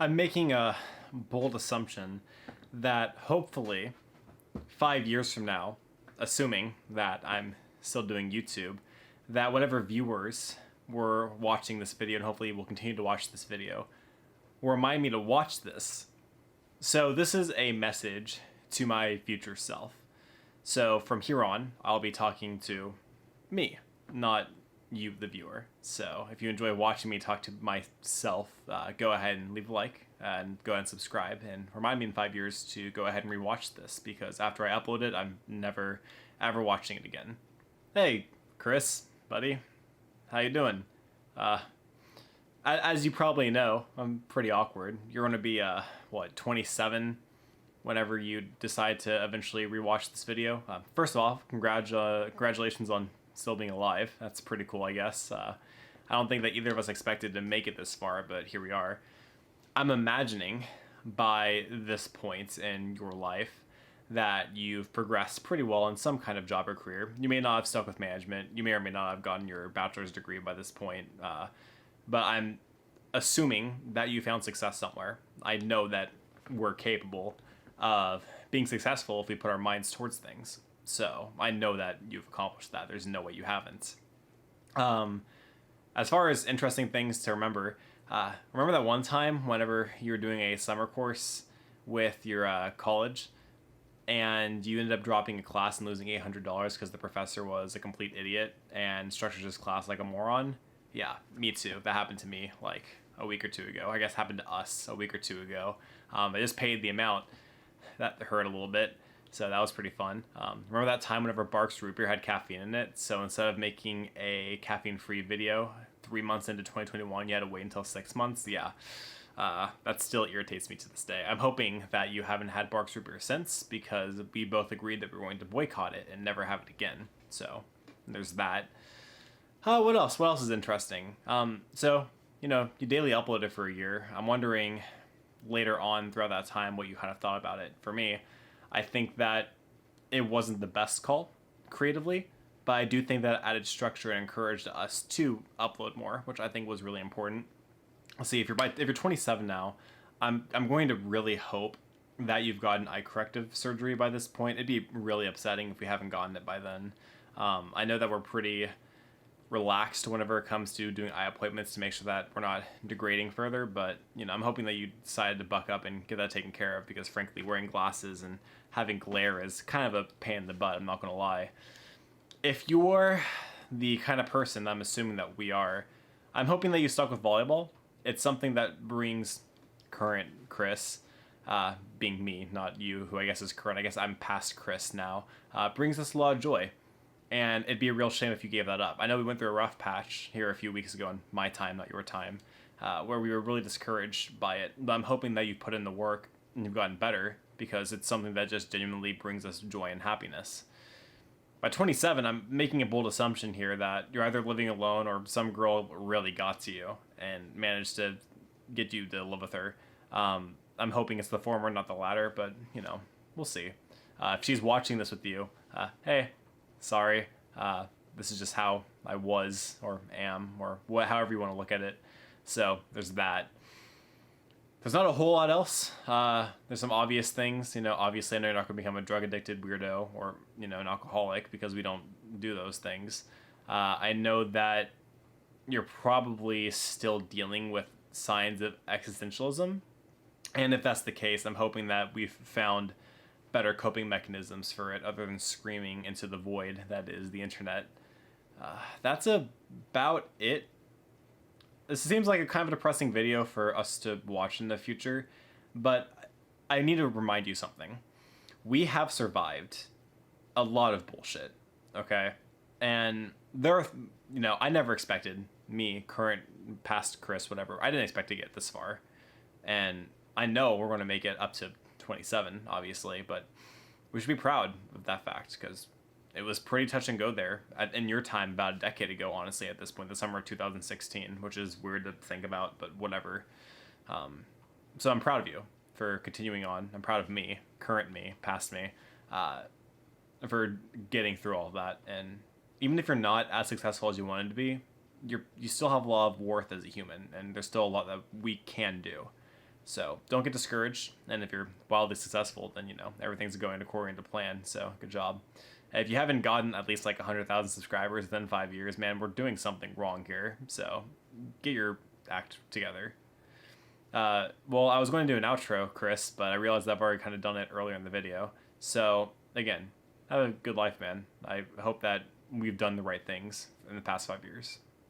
I'm making a bold assumption that hopefully 5 years from now, assuming that I'm still doing YouTube, that whatever viewers were watching this video and hopefully will continue to watch this video will remind me to watch this. So this is a message to my future self. So from here on, I'll be talking to me, not you, the viewer. So if you enjoy watching me talk to myself, go ahead and leave a like and go ahead and subscribe, and remind me in 5 years to go ahead and rewatch this, because after I upload it, I'm never ever watching it again. Hey, Chris, buddy, how you doing? As you probably know, I'm pretty awkward. You're gonna be 27 whenever you decide to eventually rewatch this video. First of all, congratulations on still being alive. That's pretty cool, I guess. I don't think that either of us expected to make it this far, but here we are. I'm imagining by this point in your life that you've progressed pretty well in some kind of job or career. You may not have stuck with management. You may or may not have gotten your bachelor's degree by this point. But I'm assuming that you found success somewhere. I know that we're capable of being successful if we put our minds towards things. So I know that you've accomplished that. There's no way you haven't. As far as interesting things to remember that one time whenever you were doing a summer course with your college and you ended up dropping a class and losing $800 because the professor was a complete idiot and structured his class like a moron? Yeah, me too. That happened to me like a week or two ago. I guess happened to us a week or two ago. I just paid the amount. That hurt a little bit. So that was pretty fun. Remember that time whenever Barks Root Beer had caffeine in it? So instead of making a caffeine-free video 3 months into 2021, you had to wait until 6 months? Yeah. That still irritates me to this day. I'm hoping that you haven't had Barks Root Beer since, because we both agreed that we were going to boycott it and never have it again. So there's that. What else? What else is interesting? So, you daily uploaded for a year. I'm wondering later on throughout that time what you kind of thought about it. For me, I think that it wasn't the best call creatively, but I do think that it added structure and encouraged us to upload more, which I think was really important. Let's see, if you're 27 now, I'm going to really hope that you've gotten eye corrective surgery by this point. It'd be really upsetting if we haven't gotten it by then. I know that we're pretty relaxed whenever it comes to doing eye appointments to make sure that we're not degrading further, but I'm hoping that you decided to buck up and get that taken care of, because frankly wearing glasses and having glare is kind of a pain in the butt, I'm not gonna lie. If you're the kind of person that I'm assuming that we are, I'm hoping that you stuck with volleyball. It's something that brings current Chris, being me, not you, who I guess is current, I guess I'm past Chris now, brings us a lot of joy. And it'd be a real shame if you gave that up. I know we went through a rough patch here a few weeks ago, in my time, not your time, where we were really discouraged by it. But I'm hoping that you put in the work and you've gotten better, because it's something that just genuinely brings us joy and happiness. By 27, I'm making a bold assumption here that you're either living alone or some girl really got to you and managed to get you to live with her. I'm hoping it's the former, not the latter, but, we'll see. If she's watching this with you, hey, sorry, this is just how I was or am, or however you want to look at it. So there's that. There's not a whole lot else. There's some obvious things. Obviously I know you're not going to become a drug addicted weirdo or, an alcoholic, because we don't do those things. I know that you're probably still dealing with signs of existentialism. And if that's the case, I'm hoping that we've found better coping mechanisms for it other than screaming into the void that is the internet. That's about it. This seems like a kind of a depressing video for us to watch in the future, but I need to remind you something. We have survived a lot of bullshit, okay? And there are, I never expected, me, current, past Chris, whatever, I didn't expect to get this far. And I know we're going to make it up to 27, obviously, but we should be proud of that fact, because it was pretty touch and go there in your time about a decade ago, honestly, at this point, the summer of 2016, which is weird to think about, but whatever. So I'm proud of you for continuing on. I'm proud of me, current me, past me, for getting through all of that. And even if you're not as successful as you wanted to be, you still have a lot of worth as a human, and there's still a lot that we can do. So don't get discouraged. And if you're wildly successful, then, you know, everything's going according to plan. So good job. If you haven't gotten at least like 100,000 subscribers within 5 years, man, we're doing something wrong here. So get your act together. Well, I was going to do an outro, Chris, but I realized I've already kind of done it earlier in the video. So again, have a good life, man. I hope that we've done the right things in the past 5 years.